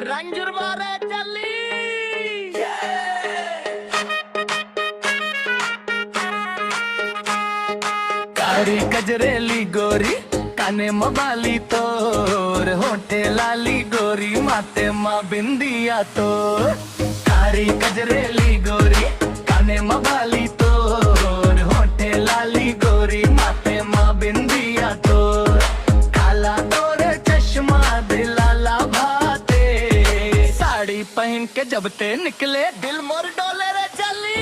रंजुर मारे चली कारी कजरेली गोरी काने मबाली तोर होठे लाली गोरी माते माँ बिंदिया तो कारी कजरेली गोरी काने मबाली तोर होठे लाली गोरी माते माँ बिंदिया तो काला तोर चश्मा दिलाला भाते साड़ी पहन के जब ते निकले दिल मोर डोले रे चली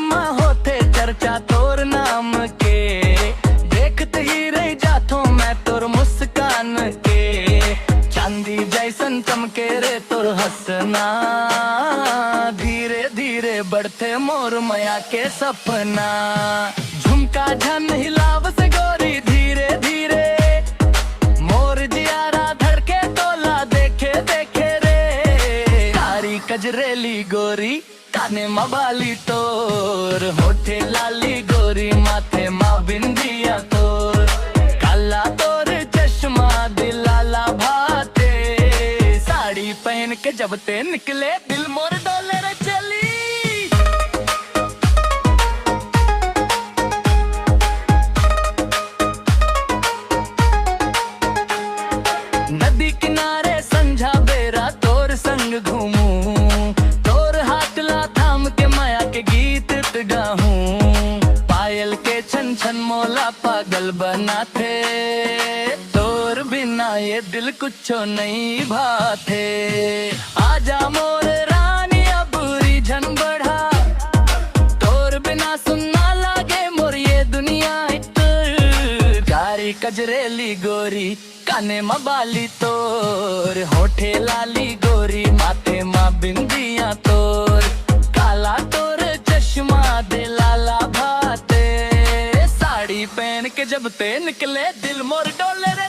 चर्चा तोर नाम के देखते ही रह जातो मैं तोर मुस्कान के चांदी जैसन चमके रे तोर हंसना धीरे धीरे बढ़ते मोर माया के सपना झुमका झन हिलाव से गोरी धीरे धीरे मोर जियारा धड़के तोला देखे देखे रे कारी कजरेली गोरी काने मबाली तोर होठे लाली गोरी माथे माँ बिंदिया तोर काला तोर चश्मा दिलाला भाते साड़ी पहन के जब ते निकले दिल मोर डोले रे चली नदी किनारे संझा बेरा तोर संग घूमू गीत गाहूं पायल के छन छन मोला पागल बनाते तोर बिना ये दिल कुछो नहीं भाते आजा मोर रानी अब रिझन बढ़ा तोर बिना सुनना लागे मोर ये दुनिया कारी कजरेली गोरी काने मबाली तोर होठे लाली गोरी माथे माँ बिंदिया तोर काला तोर चश्मा दिलाला भाते साड़ी पहन के जब ते निकले दिल मोर डोले रे